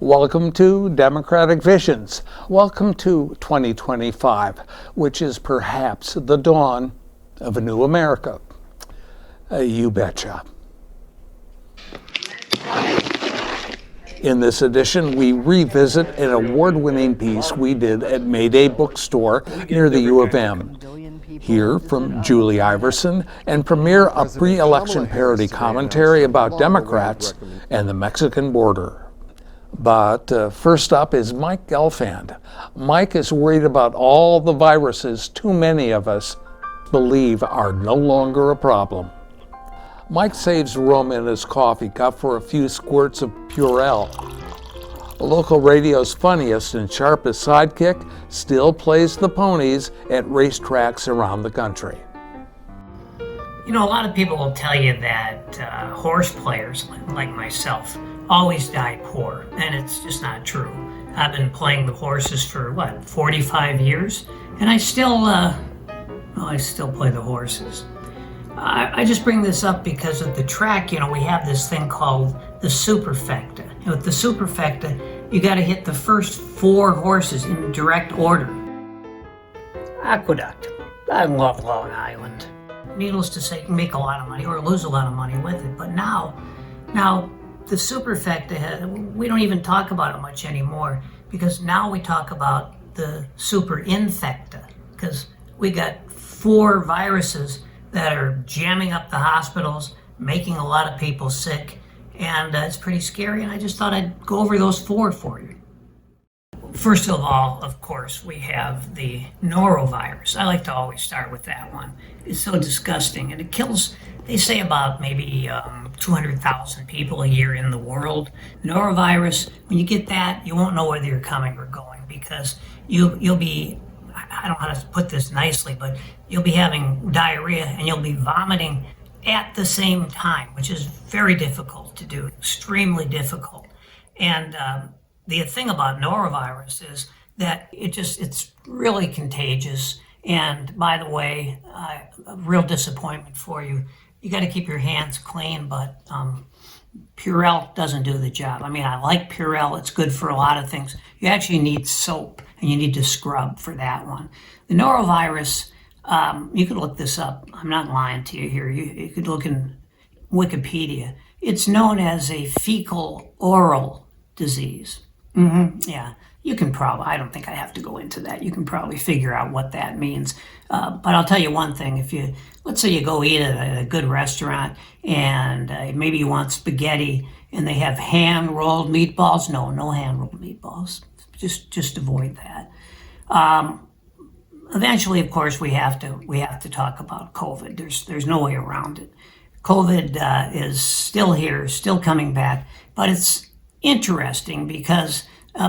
Welcome to Democratic Visions. Welcome to 2025, which is perhaps the dawn of a new America. You betcha. In this edition, we revisit an award-winning piece we did at Mayday Bookstore near the U of M. Hear from Julie Iverson and premiere a pre-election parody commentary about Democrats and the Mexican border. But first up is Mike Gelfand. Mike is worried about all the viruses too many of us believe are no longer a problem. Mike saves room in his coffee cup for a few squirts of Purell. Local radio's funniest and sharpest sidekick still plays the ponies at racetracks around the country. You know, a lot of people will tell you that horse players like myself always die poor, and it's just not true. I've been playing the horses for 45 years, and I still play the horses. I just bring this up because at the track, we have this thing called the superfecta. And with the superfecta, you got to hit the first 4 horses in direct order. Aqueduct. I love Long Island. Needless to say, you can make a lot of money or lose a lot of money with it. But now the superfecta, we don't even talk about it much anymore because now we talk about the superinfecta because we got 4 viruses that are jamming up the hospitals, making a lot of people sick, and it's pretty scary, and I just thought I'd go over those 4 for you. First of all, of course, we have the norovirus. I like to always start with that one. It's so disgusting, and it kills, they say about maybe 200,000 people a year in the world. Norovirus, when you get that, you won't know whether you're coming or going because you'll be, I don't know how to put this nicely, but you'll be having diarrhea and you'll be vomiting at the same time, which is very difficult to do, extremely difficult. And the thing about norovirus is that it's really contagious. And by the way, a real disappointment for you. You got to keep your hands clean, but Purell doesn't do the job. I mean, I like Purell. It's good for a lot of things. You actually need soap, and you need to scrub for that one. The norovirus, you could look this up. I'm not lying to you here. You could look in Wikipedia. It's known as a fecal oral disease. Yeah, you can probably, I don't think I have to go into that. You can probably figure out what that means. But I'll tell you one thing. Let's say you go eat at a good restaurant and maybe you want spaghetti and they have hand-rolled meatballs. No hand-rolled meatballs. Just avoid that. Eventually, of course, we have to talk about COVID. There's no way around it. COVID is still here, still coming back, but it's interesting because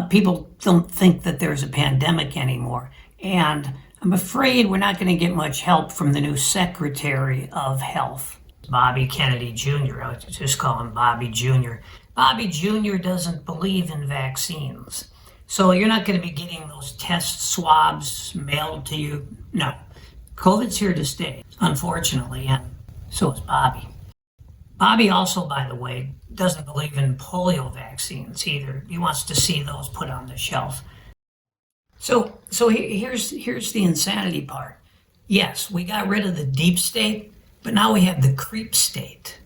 people don't think that there's a pandemic anymore. And I'm afraid we're not going to get much help from the new Secretary of Health, Bobby Kennedy Jr. I just call him Bobby Jr. Bobby Jr. doesn't believe in vaccines. So you're not going to be getting those test swabs mailed to you. No. COVID's here to stay, unfortunately, and so is Bobby. Bobby also, by the way, doesn't believe in polio vaccines either. He wants to see those put on the shelf. So here's the insanity part. Yes, we got rid of the deep state, but now we have the creep state.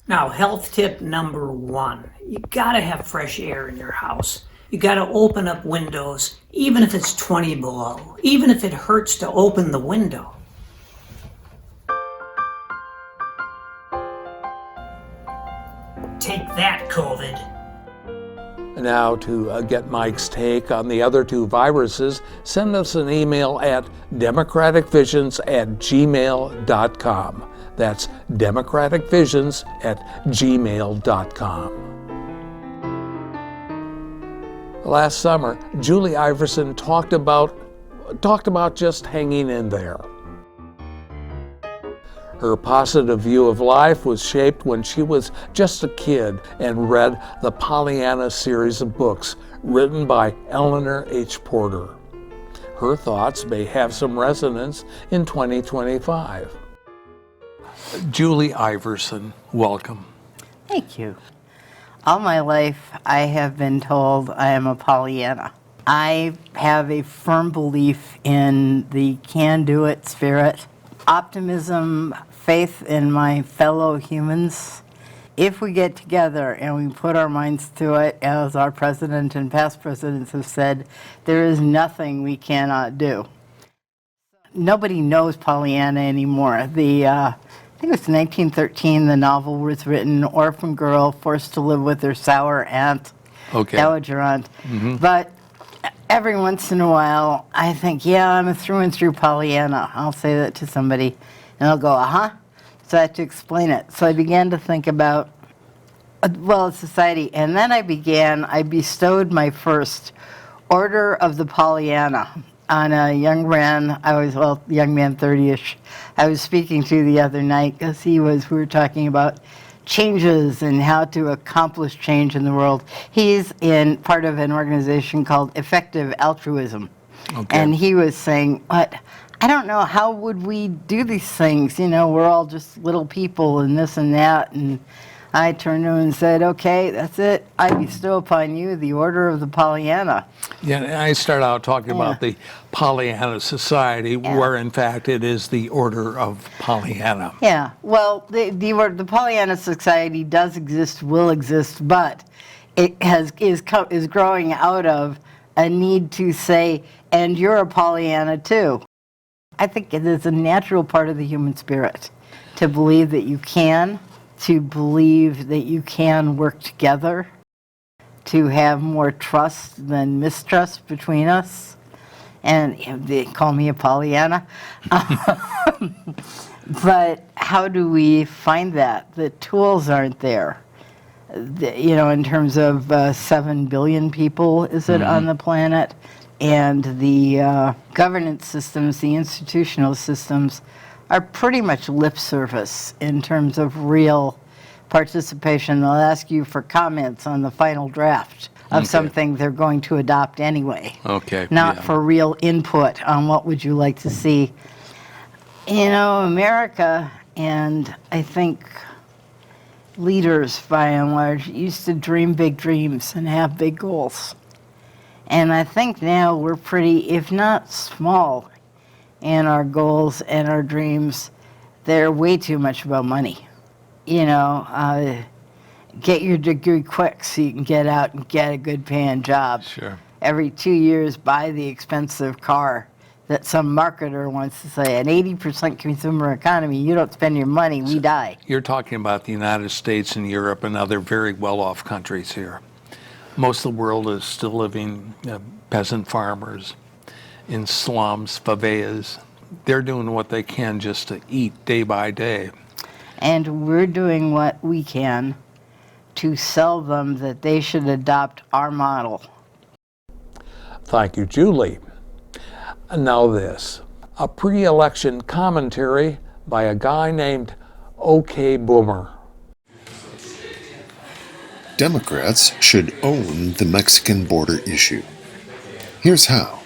Now, health tip number 1. You gotta have fresh air in your house. You gotta open up windows, even if it's 20 below, even if it hurts to open the window. Take that, COVID. Now, to get Mike's take on the other 2 viruses, send us an email at democraticvisions@gmail.com. That's democraticvisions@gmail.com. Last summer, Julie Iverson talked about just hanging in there. Her positive view of life was shaped when she was just a kid and read the Pollyanna series of books written by Eleanor H. Porter. Her thoughts may have some resonance in 2025. Julie Iverson, welcome. Thank you. All my life, I have been told I am a Pollyanna. I have a firm belief in the can-do-it spirit, optimism, faith in my fellow humans. If we get together and we put our minds to it, as our president and past presidents have said, there is nothing we cannot do. Nobody knows Pollyanna anymore. I think it was 1913, the novel was written, orphan girl forced to live with her sour aunt, dowager aunt. But every once in a while, I think, yeah, I'm a through and through Pollyanna. I'll say that to somebody, and they'll go, uh-huh. So I had to explain it. So I began to think about, well, society. And then I bestowed my first Order of the Pollyanna on a young man, young man, 30-ish, I was speaking to the other night, because we were talking about changes and how to accomplish change in the world. He's part of an organization called Effective Altruism. And he was saying, but I don't know, how would we do these things? You know, we're all just little people and this and that. And I turned to him and said, okay, that's it. I bestow upon you the Order of the Pollyanna. Yeah, and I start out talking about the Pollyanna Society, where in fact it is the Order of Pollyanna. Yeah, well, the Pollyanna Society does exist, will exist, but it is growing out of a need to say, and you're a Pollyanna too. I think it is a natural part of the human spirit to believe that you can, to believe that you can work together, to have more trust than mistrust between us. And they call me a Pollyanna. But how do we find that? The tools aren't there. In terms of 7 billion people, is it, on the planet? And the governance systems, the institutional systems, are pretty much lip service in terms of real participation. They'll ask you for comments on the final draft of something they're going to adopt anyway. Not for real input on what would you like to see. America, and I think leaders by and large, used to dream big dreams and have big goals. And I think now we're pretty, if not small, in our goals and our dreams. They're way too much about money. Get your degree quick so you can get out and get a good paying job. Sure. Every 2 years, buy the expensive car that some marketer wants to say. An 80% consumer economy, you don't spend your money, we die. You're talking about the United States and Europe and other very well-off countries here. Most of the world is still living peasant farmers in slums, favelas. They're doing what they can just to eat day by day. And we're doing what we can to sell them that they should adopt our model. Thank you, Julie. Now this, a pre-election commentary by a guy named OK Boomer. Democrats should own the Mexican border issue. Here's how.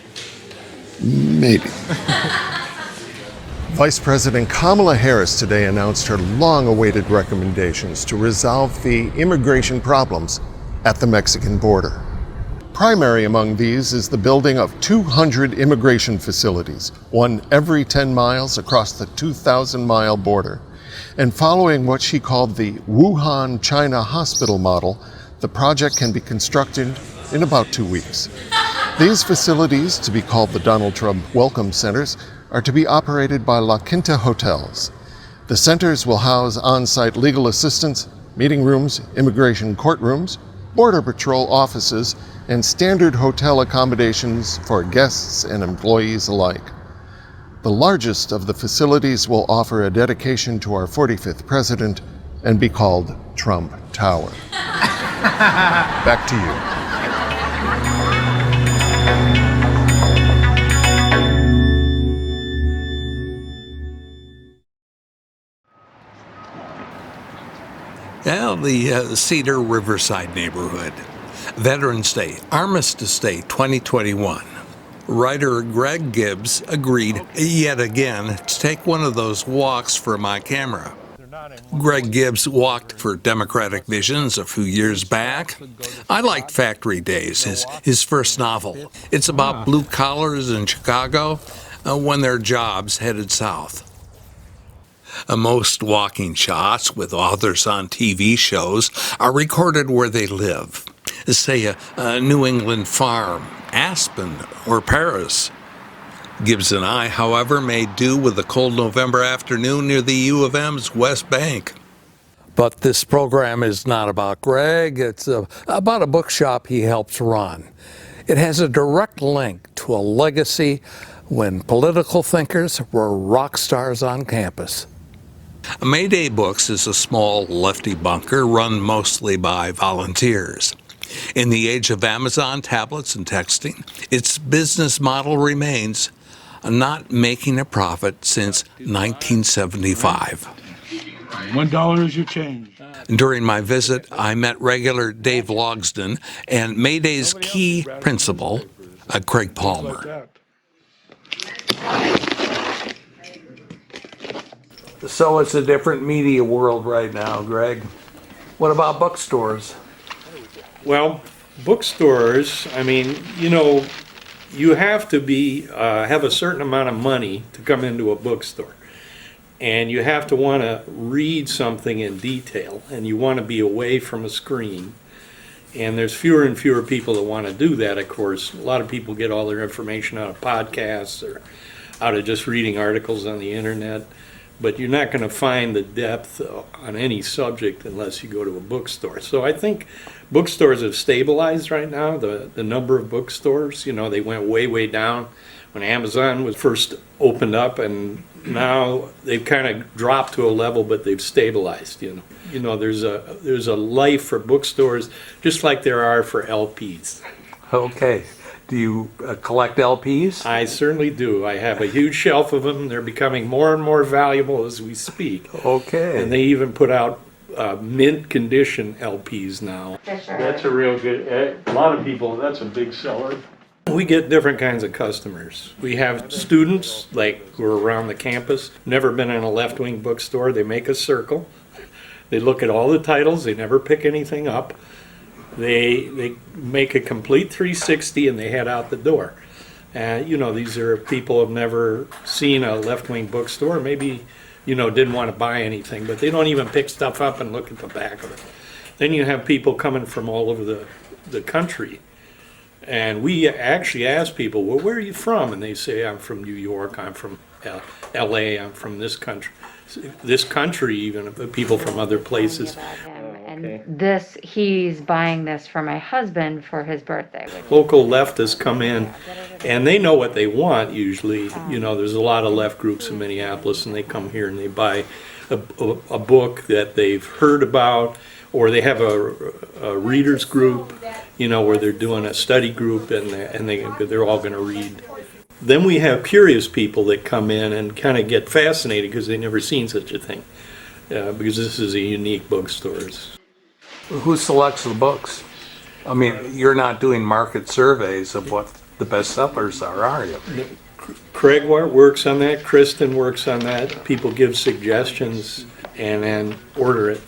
Maybe. Vice President Kamala Harris today announced her long-awaited recommendations to resolve the immigration problems at the Mexican border. Primary among these is the building of 200 immigration facilities, one every 10 miles across the 2,000-mile border. And following what she called the Wuhan, China hospital model, the project can be constructed in about 2 weeks. These facilities, to be called the Donald Trump Welcome Centers, are to be operated by La Quinta Hotels. The centers will house on-site legal assistance, meeting rooms, immigration courtrooms, Border Patrol offices, and standard hotel accommodations for guests and employees alike. The largest of the facilities will offer a dedication to our 45th president and be called Trump Tower. Back to you. Well, the Cedar Riverside neighborhood. Veterans Day, Armistice Day 2021. Writer Greg Gibbs agreed yet again to take one of those walks for my camera. Greg Gibbs walked for Democratic Visions a few years back. I liked Factory Days, his first novel. It's about blue collars in Chicago when their jobs headed south. Most walking shots with authors on TV shows are recorded where they live, say a New England farm, Aspen, or Paris. Gibbs and I, however, made do with a cold November afternoon near the U of M's West Bank. But this program is not about Greg. It's about a bookshop he helps run. It has a direct link to a legacy when political thinkers were rock stars on campus. Mayday Books is a small lefty bunker run mostly by volunteers. In the age of Amazon tablets and texting, its business model remains not making a profit since 1975. $1 is your change. During my visit, I met regular Dave Logsdon and Mayday's key principal, Craig Palmer. So it's a different media world right now, Greg. What about bookstores? Well, bookstores, I mean, you have to have a certain amount of money to come into a bookstore. And you have to want to read something in detail, and you want to be away from a screen. And there's fewer and fewer people that want to do that, of course. A lot of people get all their information out of podcasts or out of just reading articles on the internet. But you're not going to find the depth on any subject unless you go to a bookstore. So I think bookstores have stabilized right now, the number of bookstores. They went way, way down when Amazon was first opened up, and now they've kind of dropped to a level, but they've stabilized. There's a life for bookstores just like there are for LPs. Okay. Do you collect LPs? I certainly do. I have a huge shelf of them. They're becoming more and more valuable as we speak. Okay. And they even put out mint condition LPs now. That's a real good, a lot of people, that's a big seller. We get different kinds of customers. We have students, like, who are around the campus, never been in a left-wing bookstore. They make a circle. They look at all the titles. They never pick anything up. They make a complete 360 and they head out the door. These are people who have never seen a left-wing bookstore, maybe, didn't want to buy anything, but they don't even pick stuff up and look at the back of it. Then you have people coming from all over the country. And we actually ask people, well, where are you from? And they say, I'm from New York, I'm from LA, I'm from this country. This country, even people from other places. And he's buying this for my husband for his birthday. Local leftists come in and they know what they want usually. There's a lot of left groups in Minneapolis, and they come here and they buy a book that they've heard about, or they have a readers group, where they're doing a study group and they're all going to read. Then we have curious people that come in and kind of get fascinated because they've never seen such a thing, because this is a unique bookstore. Who selects the books? I mean, you're not doing market surveys of what the best sellers are you? Craig works on that. Kristen works on that. People give suggestions and then order it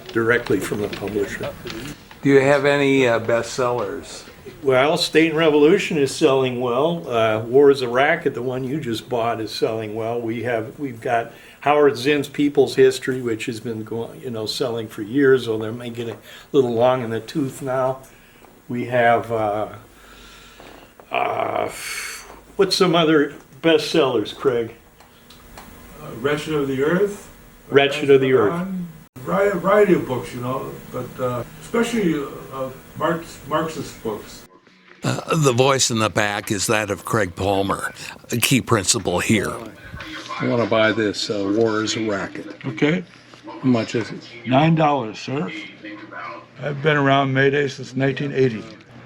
directly from the publisher. Do you have any bestsellers? Well, State and Revolution is selling well. War is a Racket, the one you just bought, is selling well. We've got Howard Zinn's People's History, which has been selling for years, although they may get a little long in the tooth now. We have what's some other bestsellers, Craig? Wretched of the Earth. Wretched of the Earth. Variety of books, but especially Marxist books. The voice in the back is that of Craig Palmer, a key principal here. I want to buy this War is a Racket. Okay. How much is it? $9, sir. I've been around Mayday since 1980.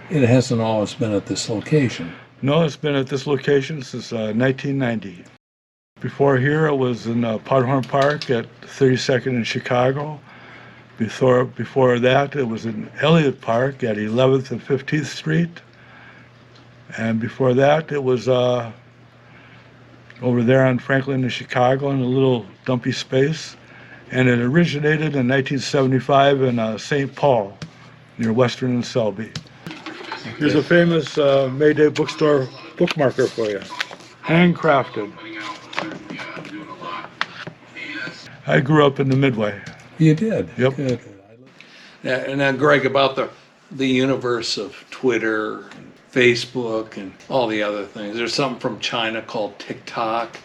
It hasn't always been at this location. No, it's been at this location since 1990. Before here, it was in Podhorn Park at 32nd in Chicago. Before that, it was in Elliott Park at 11th and 15th Street. And before that, it was over there on Franklin in Chicago in a little dumpy space. And it originated in 1975 in St. Paul, near Western and Selby. Here's a famous Mayday bookstore bookmarker for you. Handcrafted. I grew up in the Midway. You did? Yep. Good. And now, Greg, about the universe of Twitter, and Facebook, and all the other things. There's something from China called TikTok.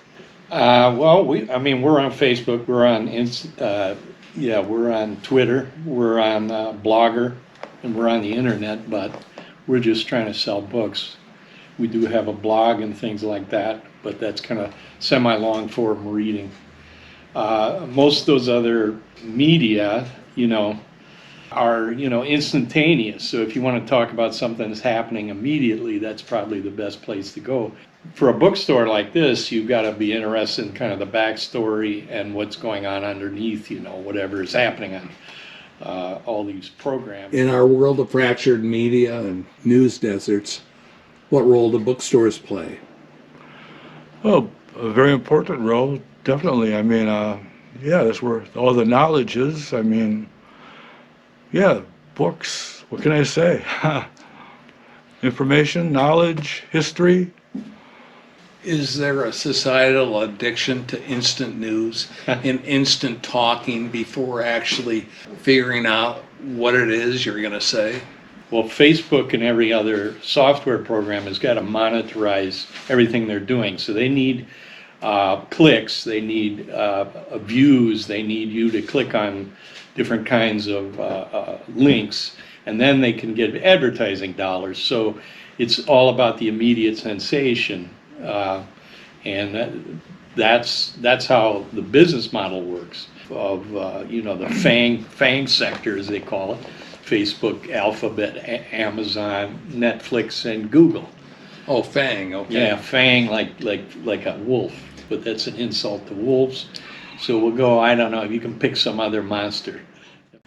Well, we're on Facebook, we're on we're on Twitter, we're on Blogger, and we're on the internet, but we're just trying to sell books. We do have a blog and things like that, but that's kind of semi-long form reading. Most of those other media, are, instantaneous. So if you want to talk about something that's happening immediately, that's probably the best place to go. For a bookstore like this, you've got to be interested in kind of the backstory and what's going on underneath, whatever is happening on all these programs. In our world of fractured media and news deserts, what role do bookstores play? Well, a very important role, definitely. That's where all the knowledge is. Books, what can I say? Information, knowledge, history. Is there a societal addiction to instant news and instant talking before actually figuring out what it is you're going to say? Well, Facebook and every other software program has got to monetize everything they're doing. So they need clicks, they need views, they need you to click on different kinds of links, and then they can get advertising dollars. So it's all about the immediate sensation, and that's how the business model works of the FANG sector, as they call it: Facebook, Alphabet, Amazon, Netflix, and Google. Oh, FANG, okay. Yeah, FANG, like a wolf, but that's an insult to wolves. So we'll go, I don't know, you can pick some other monster.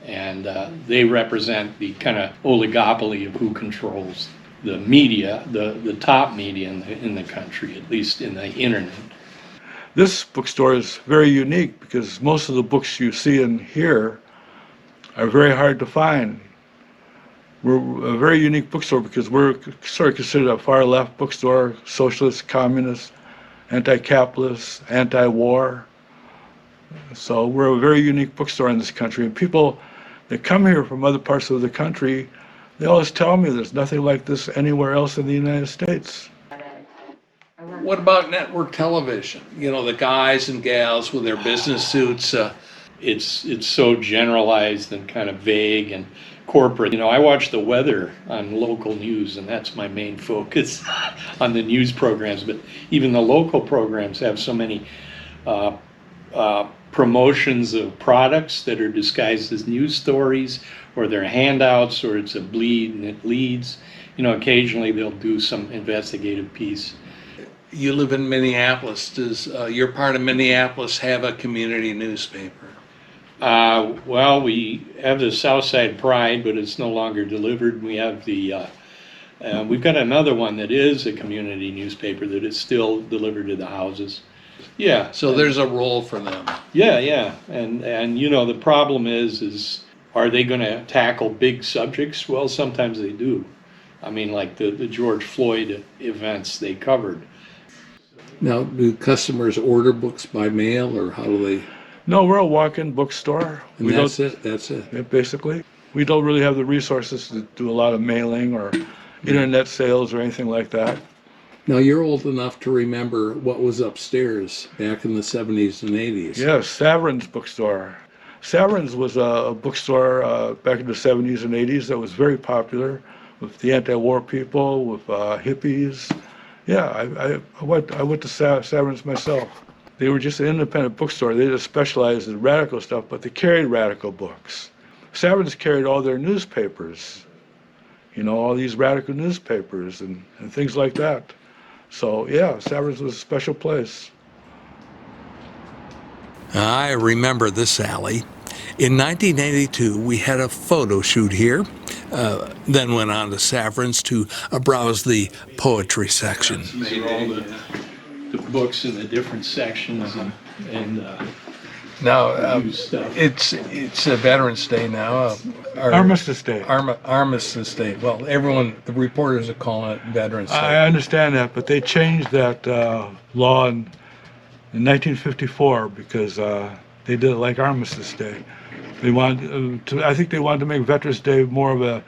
And they represent the kind of oligopoly of who controls the media, the top media in the country, at least in the internet. This bookstore is very unique because most of the books you see in here are very hard to find. We're a very unique bookstore because we're sort of considered a far left bookstore, socialist, communist, anti-capitalist, anti-war. So we're a very unique bookstore in this country, and people that come here from other parts of the country, they always tell me there's nothing like this anywhere else in the United States. What about network television? The guys and gals with their business suits. It's so generalized and kind of vague and corporate. I watch the weather on local news, and that's my main focus on the news programs. But even the local programs have so many promotions of products that are disguised as news stories, or they're handouts, or it's a bleed and it leads. Occasionally they'll do some investigative piece. You live in Minneapolis. Does your part of Minneapolis have a community newspaper? Well, we have the Southside Pride, but it's no longer delivered. We have we've got another one that is a community newspaper that is still delivered to the houses. Yeah. So there's a role for them. Yeah. And the problem is are they going to tackle big subjects? Well, sometimes they do. Like the George Floyd events they covered. Now, do customers order books by mail, or how do they? No, we're a walk-in bookstore. And that's it. Yeah, basically. We don't really have the resources to do a lot of mailing or internet sales or anything like that. Now, you're old enough to remember what was upstairs back in the 70s and 80s. Yes, Saverin's bookstore. Saverin's was a bookstore back in the 70s and 80s that was very popular with the anti-war people, with hippies. Yeah, I went to Saverin's myself. They were just an independent bookstore. They just specialized in radical stuff, but they carried radical books. Saverin's carried all their newspapers, all these radical newspapers and things like that. So, yeah, Saverin's was a special place. I remember this alley. In 1982, we had a photo shoot here, then went on to Saverin's to browse the poetry section. These are all the books in the different sections, and Now, it's a Veterans Day now. Armistice Day. Armistice Day. Well, the reporters are calling it Veterans Day. I understand that, but they changed that law in 1954 because they did it like Armistice Day. They I think they wanted to make Veterans Day more of a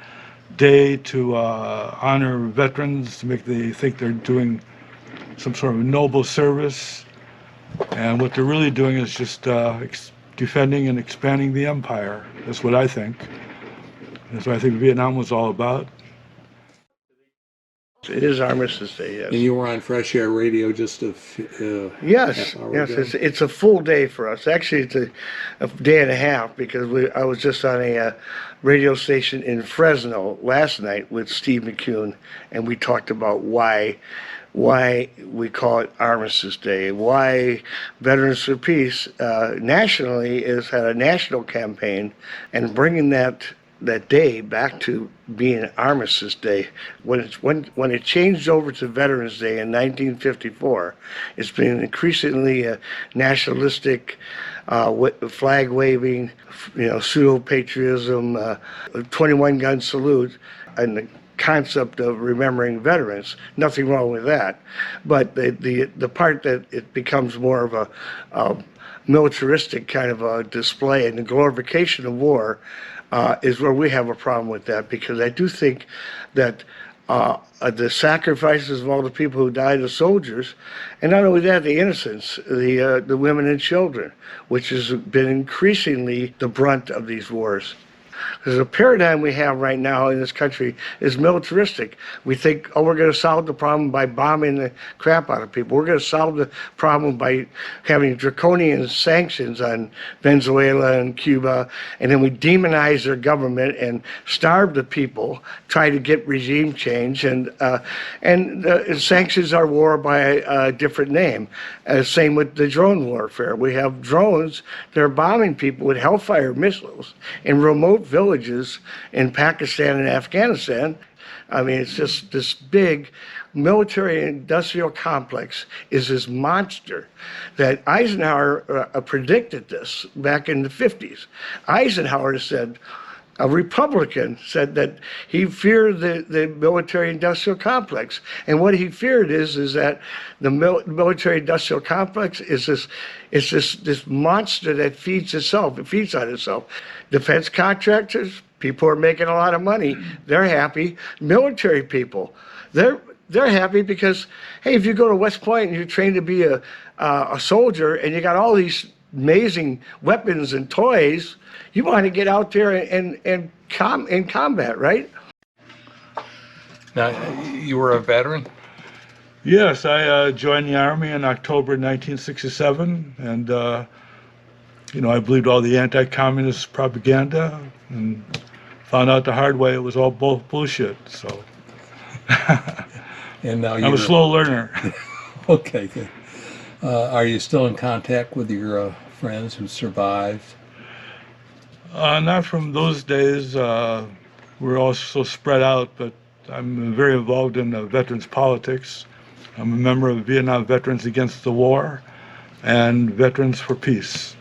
day to honor veterans, to make they think they're doing some sort of noble service. And what they're really doing is just defending and expanding the empire. That's what I think. That's what I think Vietnam was all about. It is Armistice Day, yes. And you were on Fresh Air Radio just Yes, half hour yes, ago. it's a full day for us. Actually, it's a day and a half because I was just on a radio station in Fresno last night with Steve McCune, and we talked about why we call it Armistice Day, why Veterans for Peace nationally has had a national campaign, and bringing that day back to being Armistice Day. When it changed over to Veterans Day in 1954, it's been increasingly a nationalistic, flag waving, pseudo patriotism, 21-gun salute, and the concept of remembering veterans. Nothing wrong with that, but the part that it becomes more of a militaristic kind of a display and the glorification of war is where we have a problem with that, because I do think that the sacrifices of all the people who died as soldiers, and not only that, the innocents, the women and children, which has been increasingly the brunt of these wars. Because the paradigm we have right now in this country is militaristic. We think, we're going to solve the problem by bombing the crap out of people. We're going to solve the problem by having draconian sanctions on Venezuela and Cuba, and then we demonize their government and starve the people, try to get regime change, and sanctions our war by a different name. Same with the drone warfare. We have drones that are bombing people with Hellfire missiles in remote villages in Pakistan and Afghanistan. I mean, it's just this big military industrial complex is this monster that Eisenhower predicted this back in the 50s. Eisenhower said, a Republican said that he feared the military-industrial complex, and what he feared is that the military-industrial complex is this monster that feeds itself. It feeds on itself. Defense contractors, people who are making a lot of money, they're happy. Military people, they're happy because, hey, if you go to West Point and you're trained to be a soldier and you got all these amazing weapons and toys, you want to get out there and combat, right? Now, you were a veteran? Yes, I joined the Army in October 1967, and I believed all the anti-communist propaganda, and found out the hard way it was all bullshit. So, and now I'm a slow learner. Okay, good. Are you still in contact with your friends who survived? Not from those days. We're all so spread out, but I'm very involved in veterans politics. I'm a member of Vietnam Veterans Against the War and Veterans for Peace.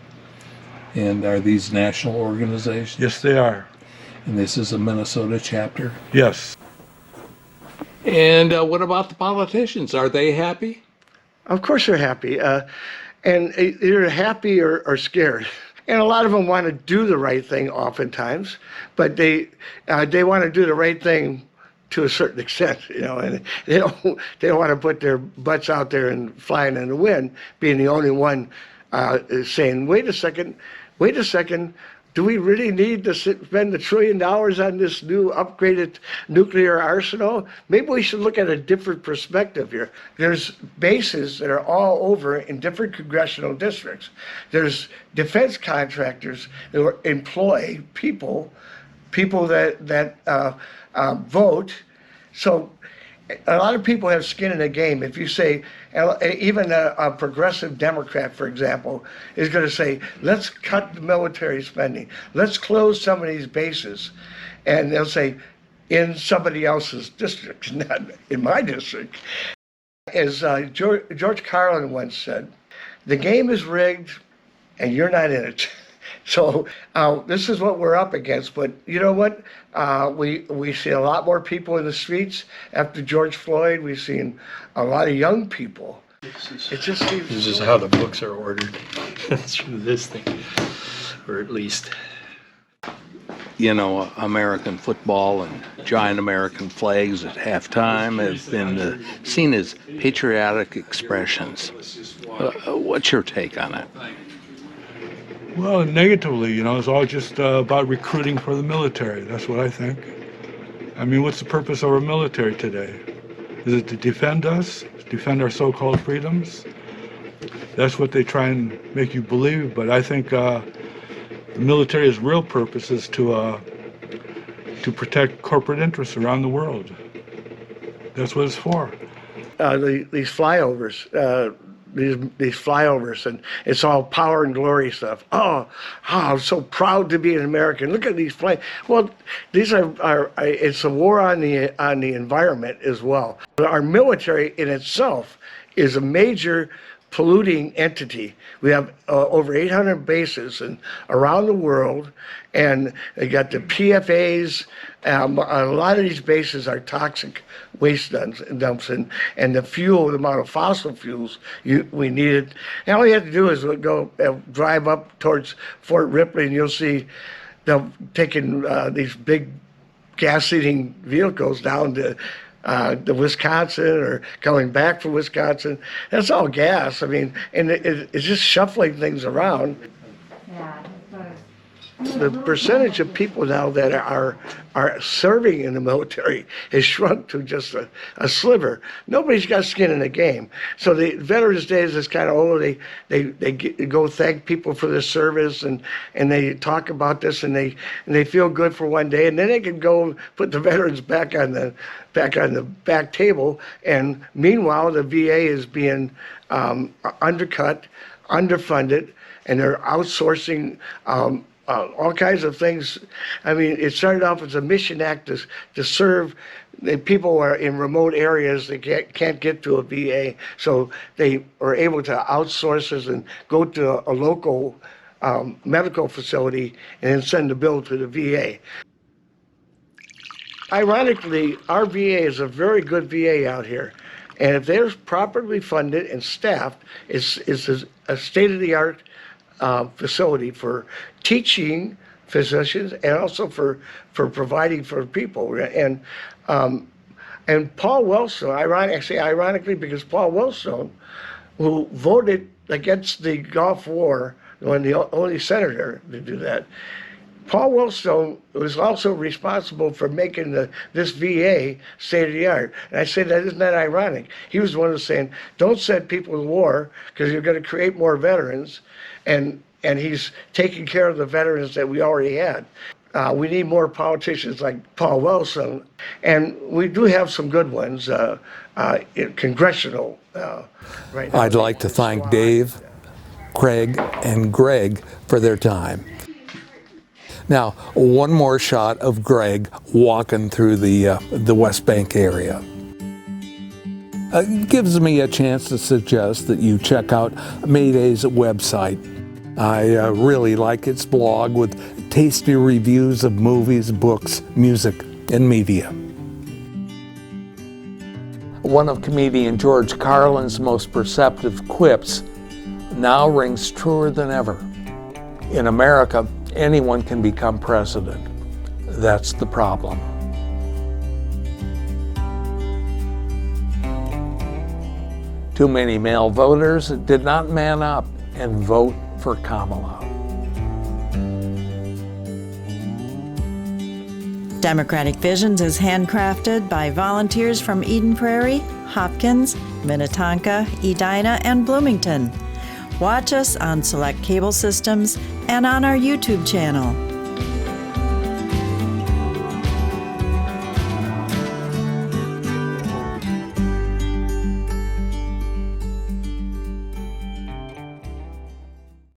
And are these national organizations? Yes, they are. And this is a Minnesota chapter? Yes. And what about the politicians? Are they happy? Of course they're happy. And they're happy or scared. And a lot of them want to do the right thing oftentimes, but they want to do the right thing to a certain extent, and they don't want to put their butts out there and flying in the wind, being the only one saying, wait a second, do we really need to spend $1 trillion on this new upgraded nuclear arsenal? Maybe we should look at a different perspective here. There's bases that are all over in different congressional districts. There's defense contractors that employ people that vote. So a lot of people have skin in the game. If you say, even a progressive Democrat, for example, is going to say, let's cut the military spending. Let's close some of these bases. And they'll say, in somebody else's district, not in my district. As George Carlin once said, the game is rigged, and you're not in it. So this is what we're up against. But you know what? We see a lot more people in the streets after George Floyd. We've seen a lot of young people. It just seems. This is how the books are ordered through this thing, or at least. You know, American football and giant American flags at halftime have been seen as patriotic expressions. What's your take on it? Well, negatively, you know, it's all just about recruiting for the military. That's what I think. I mean, what's the purpose of our military today? Is it to defend us, defend our so-called freedoms? That's what they try and make you believe, but I think the military's real purpose is to protect corporate interests around the world. That's what it's for. These flyovers, these flyovers, and it's all power and glory stuff. Oh, I'm so proud to be an American. Look at these planes. Well, these are it's a war on the environment as well. Our military in itself is a major polluting entity. We have over 800 bases around the world, and they got the PFAs. A lot of these bases are toxic waste dumps, and the fuel, the amount of fossil fuels we needed. And all you have to do is go drive up towards Fort Ripley, and you'll see them taking these big gas-eating vehicles down to Wisconsin, or coming back from Wisconsin. That's all gas. I mean, and it's just shuffling things around. Yeah. The percentage of people now that are serving in the military has shrunk to just a sliver. Nobody's got skin in the game. So the Veterans Day is kind of old. They go thank people for their service, and they talk about this, and they feel good for one day, and then they can go put the veterans back on the back table. And meanwhile, the VA is being undercut, underfunded, and they're outsourcing all kinds of things. I mean, it started off as a mission act to serve the people who are in remote areas that can't get to a VA. So they are able to outsource this and go to a local medical facility and then send the bill to the VA. Ironically, our VA is a very good VA out here. And if they're properly funded and staffed, it's a state-of-the-art facility for teaching physicians and also for providing for people. And Paul Wellstone, ironically, because Paul Wellstone, who voted against the Gulf War, when the only senator to do that, Paul Wellstone was also responsible for making this VA state-of-the-art. And I say, that isn't that ironic? He was the one who was saying, don't send people to war because you're going to create more veterans. And he's taking care of the veterans that we already had. We need more politicians like Paul Wellstone. And we do have some good ones, congressional right now. I'd like to thank Dave, Craig, and Greg for their time. Now, one more shot of Greg walking through the West Bank area. It gives me a chance to suggest that you check out Mayday's website. I really like its blog with tasty reviews of movies, books, music, and media. One of comedian George Carlin's most perceptive quips now rings truer than ever. In America, anyone can become president. That's the problem. Too many male voters did not man up and vote for Kamala. Democratic Visions is handcrafted by volunteers from Eden Prairie, Hopkins, Minnetonka, Edina, and Bloomington. Watch us on select cable systems and on our YouTube channel.